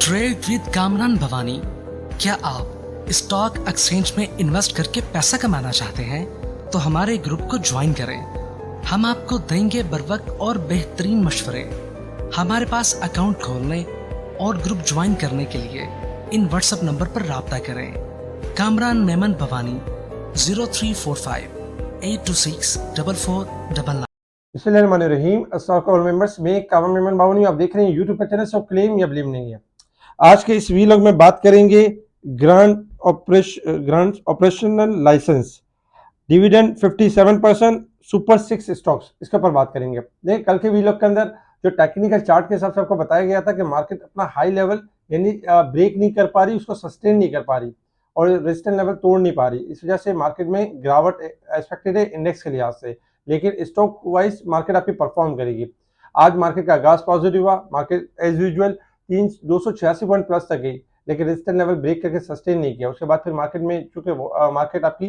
Trade with Kamran Bhavani. क्या आप stock exchange में इन्वेस्ट करके पैसा कमाना चाहते हैं तो हमारे ग्रुप को ज्वाइन करें। हम आपको देंगे बर वक्त और बेहतरीन मशवरे। हमारे पास अकाउंट खोलने और ग्रुप ज्वाइन करने के लिए इन व्हाट्सएप नंबर पर राब्ता करें। कामरान मेमन भवानी 0345-826-4499। बिस्मिल्लाहिर्रहमानिर्रहीम। अस्सलाम वालेकुम मेंबर्स, मैं कामरान मेमन भवानी, आप देख रहे हैं यूट्यूब पर चैनल। सब क्लेम या ब्लेम नहीं है। आज के इस वीलॉग में बात करेंगे grant operational license, dividend 57%, super 6 stocks, इसके ऊपर बात करेंगे। देखिए, कल के वीलॉग के अंदर जो टेक्निकल चार्ट के हिसाब से आपको बताया गया था कि मार्केट अपना हाई लेवल यानी ब्रेक नहीं कर पा रही, उसको सस्टेन नहीं कर पा रही और रेजिस्टेंस लेवल तोड़ नहीं पा रही। इस वजह से मार्केट में गिरावट एक्सपेक्टेड है इंडेक्स के लिहाज से, लेकिन स्टॉक वाइज मार्केट आपकी परफॉर्म करेगी। आज मार्केट का आगाज पॉजिटिव हुआ। Market as usual 286 point plus तक गई, लेकिन रेजिस्टेंस लेवल ब्रेक करके सस्टेन नहीं किया। उसके बाद फिर मार्केट में चूंकि मार्केट आपकी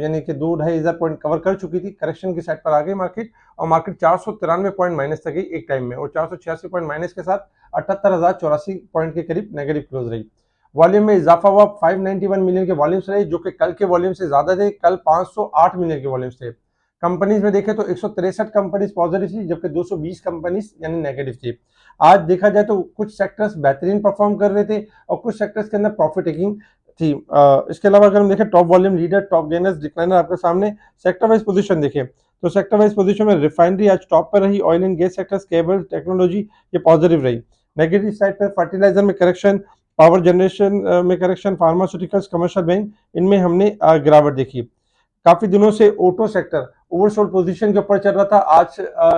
यानी कि 2-2.5 पॉइंट कवर कर चुकी थी, करेक्शन की साइड पर आ गई मार्केट और मार्केट 493 पॉइंट माइनस तक गई एक टाइम में और 486 पॉइंट माइनस के साथ 78,084 पॉइंट के करीब नेगेटिव क्लोज रही। वॉल्यूम में इजाफा हुआ, 591 मिलियन के वॉल्यूम्स रहे, जो कि कल के वॉल्यूम से ज्यादा थे। कल 508 मिलियन के वॉल्यूम्स थे। कंपनीज में देखें तो 163 कंपनीज पॉजिटिव थी, जबकि 220 कंपनीज यानी नेगेटिव थी। आज देखा जाए तो कुछ सेक्टर्स बेहतरीन परफॉर्म कर रहे थे और कुछ सेक्टर्स के अंदर प्रॉफिट टेकिंग थी। इसके अलावा अगर हम देखें top volume leader, top gainers, decliner आपके सामने। सेक्टर वाइज पोजीशन देखें तो सेक्टर वाइज पोजीशन में रिफाइनरी आज टॉप पर रही, oil and gas sectors, cable, technology ये पॉजिटिव रही। नेगेटिव साइड पर फर्टिलाइजर में करेक्शन, पावर जनरेशन में करेक्शन, फार्मास्यूटिकल्स, कमर्शियल बैंक, इनमें हमने गिरावट देखी। काफी दिनों से ऑटो सेक्टर ओवरसोल्ड पोजीशन के ऊपर चल रहा था, आज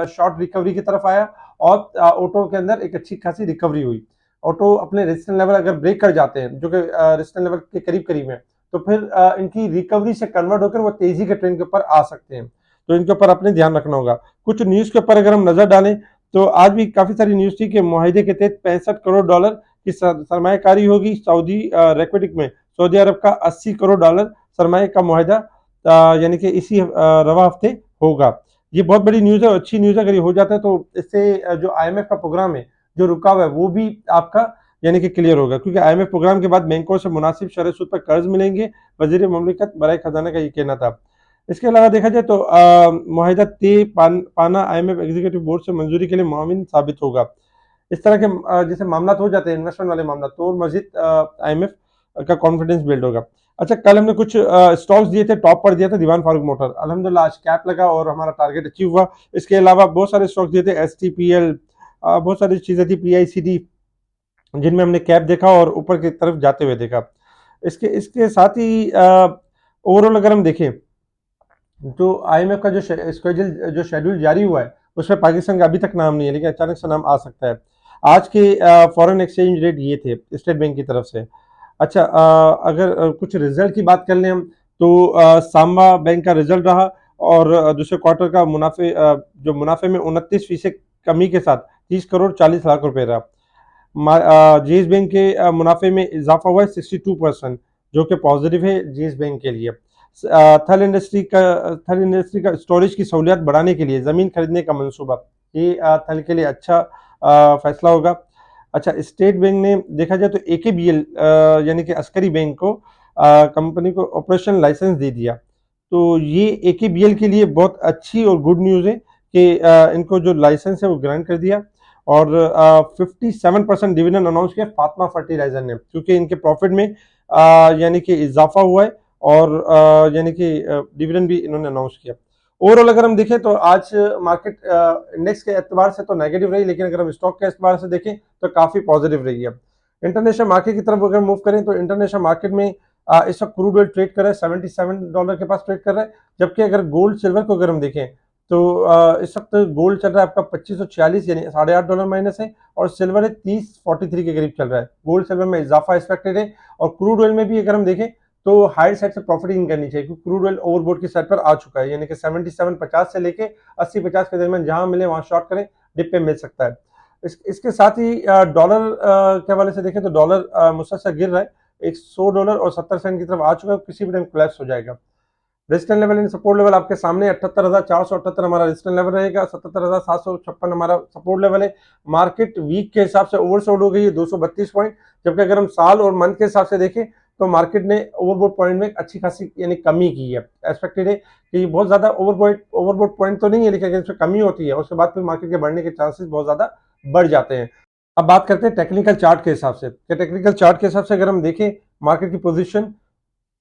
शॉर्ट रिकवरी की तरफ आया और ऑटो के अंदर एक अच्छी खासी रिकवरी हुई। ऑटो अपने रेजिस्टेंस लेवल अगर ब्रेक कर जाते हैं, जो कि रेजिस्टेंस लेवल के करीब करीब है, तो फिर इनकी रिकवरी से कन्वर्ट होकर वो तेजी के ट्रेंड के ऊपर आ सकते हैं। तो इनके ऊपर अपने ध्यान रखना होगा। कुछ न्यूज के ऊपर अगर हम नजर डालें तो आज भी काफी सारी न्यूज थी कि मुआहिदे के तहत $65 करोड़ की सरमायाकारी होगी। सऊदी रेक्विटिक में सऊदी अरब का $80 करोड़ सरमाए का मुआहिदा यानी कि इसी रवा हफ्ते होगा। ये बहुत बड़ी न्यूज है और अच्छी न्यूज है। अगर ये हो जाता है तो इससे जो IMF का प्रोग्राम है जो रुका हुआ है वो भी आपका यानी कि क्लियर होगा, क्योंकि IMF प्रोग्राम के बाद बैंकों से मुनासिब शरह सूद पर कर्ज मिलेंगे, वजीर ममलिकत बराए खजाना का ये कहना था। इसके अलावा देखा जाए तो मुआहिदा तय पाना IMF एग्जीक्यूटिव बोर्ड से मंजूरी के लिए मुआविन साबित होगा। इस तरह के जैसे मामला हो जाते हैं इन्वेस्टमेंट वाले मामला, तो मजीद IMF का कॉन्फिडेंस बिल्ड होगा। अच्छा, कल हमने कुछ स्टॉक्स दिए थे, टॉप पर दिया था दीवान फारूक मोटर, अल्हम्दुलिल्लाह आज कैप लगा और हमारा टारगेट अचीव हुआ। इसके अलावा बहुत सारे स्टॉक्स दिए थे, STPL, बहुत सारी चीजें थी, PICD, जिनमें हमने कैप देखा और ऊपर की तरफ जाते हुए देखा। इसके इसके साथ ही ओवरऑल अगर हम देखें तो IMF का जो शेड्यूल जारी हुआ है उसमें पाकिस्तान का अभी तक नाम नहीं है, लेकिन अचानक से नाम आ सकता है। आज के फॉरेन एक्सचेंज रेट ये थे स्टेट बैंक की तरफ से। अच्छा, अगर कुछ रिजल्ट की बात कर लें हम तो सांबा बैंक का रिजल्ट रहा और दूसरे क्वार्टर का जो मुनाफे में 29% कमी के साथ 30 करोड़ 40 लाख रुपए रहा। जीएस बैंक के मुनाफे में इजाफा हुआ है 62%, जो कि पॉजिटिव है जीएस बैंक के लिए। थल इंडस्ट्री का स्टोरेज की सहूलियत बढ़ाने के लिए ज़मीन खरीदने का मंसूबा, ये थल के लिए अच्छा फैसला होगा। अच्छा, स्टेट बैंक ने देखा जाए तो AKBL यानी कि अस्करी बैंक को कंपनी को ऑपरेशन लाइसेंस दे दिया। तो ये AKBL के लिए बहुत अच्छी और गुड न्यूज़ है कि इनको जो लाइसेंस है वो ग्रांट कर दिया और 57% डिविडेंड अनाउंस किया फातिमा फर्टिलाइजर ने, क्योंकि इनके प्रॉफिट में यानी कि इजाफा हुआ है और यानी कि डिविडेंड भी इन्होंने अनाउंस किया। ओवरऑल अगर हम देखें तो आज मार्केट इंडेक्स के एतबार से तो नेगेटिव रही, लेकिन अगर हम स्टॉक के एतबार से देखें तो काफी पॉजिटिव रही है। इंटरनेशनल मार्केट की तरफ अगर मूव करें तो इंटरनेशनल मार्केट में इस वक्त क्रूड ऑयल ट्रेड कर रहा है, $77 के पास ट्रेड कर रहा है। जबकि अगर गोल्ड सिल्वर को अगर हम देखें तो इस वक्त गोल्ड चल रहा है आपका 2546 यानी $8.5 माइनस है और सिल्वर है 3043 के करीब चल रहा है। गोल्ड सिल्वर में इजाफा एक्सपेक्टेड है और क्रूड ऑयल में भी अगर हम देखें तो हायर साइड से प्रॉफिटिंग करनी चाहिए, क्योंकि क्रूड ऑयल ओवरबोट की साइड पर आ चुका है, यानी कि 77.50 से लेके 80-50 के दरमियान जहां मिले वहां शॉर्ट करें, डिप पे मिल सकता है। इसके साथ ही डॉलर के हवाले से देखें तो डॉलर मुसलसल गिर रहा है, $100 और 70 सेंट की तरफ आ चुका है, किसी भी टाइम कोलैप्स हो जाएगा। Resistance level and support level आपके सामने 78,478 हमारा रेजिस्टेंस लेवल रहेगा, 77,756 हमारा सपोर्ट लेवल है। मार्केट वीक के हिसाब से ओवरसोल्ड हो गई है 232 पॉइंट, जबकि अगर हम साल और मंथ के हिसाब से देखें तो मार्केट ने ओवरबॉट पॉइंट में अच्छी खासी यानी कमी की है। एक्सपेक्टेड है कि बहुत ज्यादा ओवरबॉट पॉइंट तो नहीं है, लेकिन अगर इसमें कमी होती है उसके बाद फिर मार्केट के बढ़ने के चांसेस बहुत ज्यादा बढ़ जाते हैं। अब बात करते हैं टेक्निकल चार्ट के हिसाब से। टेक्निकल चार्ट के हिसाब से अगर हम देखें मार्केट की पोजीशन,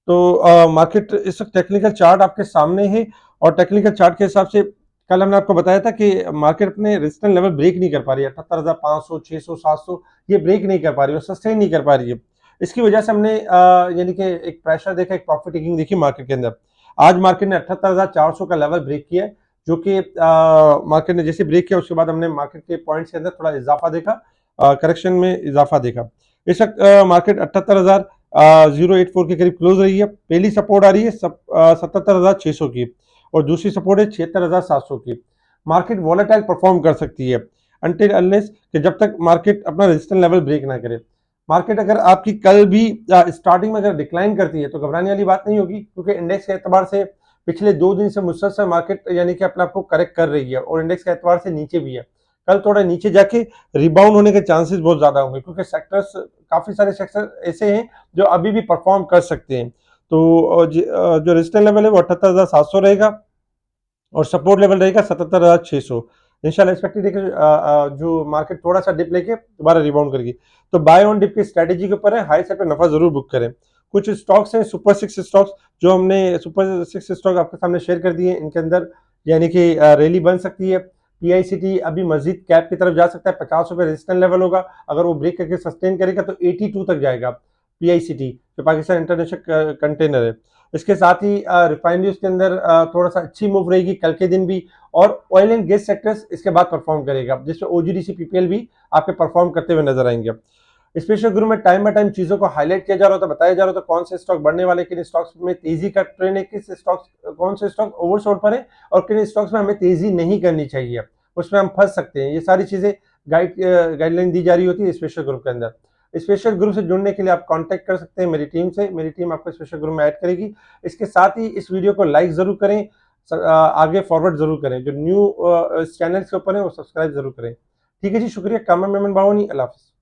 तो मार्केट इस वक्त टेक्निकल चार्ट आपके सामने है, और टेक्निकल चार्ट के हिसाब से कल हमने आपको बताया था कि मार्केट अपने रेजिस्टेंस लेवल ब्रेक नहीं कर पा रही है। 78,500, 600, 700 ये ब्रेक नहीं कर पा रही है, सस्टेन नहीं कर पा रही है। इसकी वजह से हमने यानी कि एक प्रेशर देखा, एक प्रॉफिट टेकिंग देखी मार्केट के अंदर। आज मार्केट ने 78,400 का लेवल ब्रेक किया है, जो कि मार्केट ने जैसे ब्रेक किया उसके बाद हमने मार्केट के पॉइंट्स के अंदर थोड़ा इजाफा देखा, करेक्शन में इजाफा देखा। इस वक्त मार्केट 78,084 के करीब क्लोज रही है। पहली सपोर्ट आ रही है 77,600 की, और दूसरी सपोर्ट है 76,700 की। मार्केट वॉलेटाइल परफॉर्म कर सकती है अनटिल अनलेस कि जब तक मार्केट अपना रेजिस्टेंस लेवल ब्रेक ना करे। मार्केट अगर आपकी कल भी स्टार्टिंग में अगर डिक्लाइन करती है तो घबराने वाली बात नहीं होगी, क्योंकि इंडेक्स के एतबार से पिछले 2 दिन से मुसलसल मार्केट यानी कि अपने आप को करेक्ट कर रही है, और इंडेक्स के एतबार से नीचे भी है। कल थोड़ा नीचे जाके रिबाउंड होने के चांसेस बहुत ज्यादा होंगे, क्योंकि सेक्टर्स काफी सारे सेक्टर ऐसे हैं जो अभी भी परफॉर्म कर सकते हैं। तो जो रेजिस्टेंस लेवल है वो 78,700 रहेगा, और सपोर्ट लेवल रहेगा 77,600। इंशाल्लाह एक्सपेक्टेड है कि जो मार्केट थोड़ा सा डिप लेके दोबारा रिबाउंड करेगी। तो बाय ऑन डिप की स्ट्रेटेजी के ऊपर है, हाई साइड पे नफा जरूर बुक करें। कुछ स्टॉक्स हैं सुपर 6 स्टॉक्स, जो हमने सुपर 6 स्टॉक आपके सामने शेयर कर दिए। इनके अंदर यानी कि रैली बन सकती है। पीआईसीटी अभी मजीद कैप की तरफ जा सकता है, 50 रुपए रेजिस्टेंस लेवल होगा, अगर वो ब्रेक करके सस्टेन करेगा तो 82 तक जाएगा पीआईसीटी, जो पाकिस्तान इंटरनेशनल कंटेनर है। इसके साथ ही रिफाइनरीज के अंदर थोड़ा सा अच्छी मूव रहेगी कल के दिन भी, और ऑयल एंड गैस सेक्टर्स इसके बाद परफॉर्म करेगा, जिसमें ओजीडीसी पीपीएल भी आपके परफॉर्म करते हुए नजर आएंगे। स्पेशल ग्रुप में टाइम बाय टाइम चीजों को हाईलाइट किया जा रहा होता है, बताया जा रहा होता है कौन से स्टॉक बढ़ने वाले, किन स्टॉक्स में तेजी का ट्रेंड है, किस स्टॉक्स कौन से स्टॉक ओवरसोल्ड पर है, और किन स्टॉक्स में हमें तेजी नहीं करनी चाहिए, उसमें हम फंस सकते हैं। ये सारी चीजें गाइडलाइन दी जा रही होती है स्पेशल ग्रुप के अंदर। स्पेशल ग्रुप से जुड़ने के लिए आप कांटेक्ट कर सकते हैं मेरी टीम से, मेरी टीम आपको स्पेशल ग्रुप में ऐड करेगी। इसके साथ ही इस वीडियो को लाइक जरूर करें, आगे फॉरवर्ड जरूर करें, जो न्यू चैनल के ऊपर है वो सब्सक्राइब जरूर करें। ठीक है जी, शुक्रिया। कामरान मेमन बावनी, अल्लाह हाफिज़।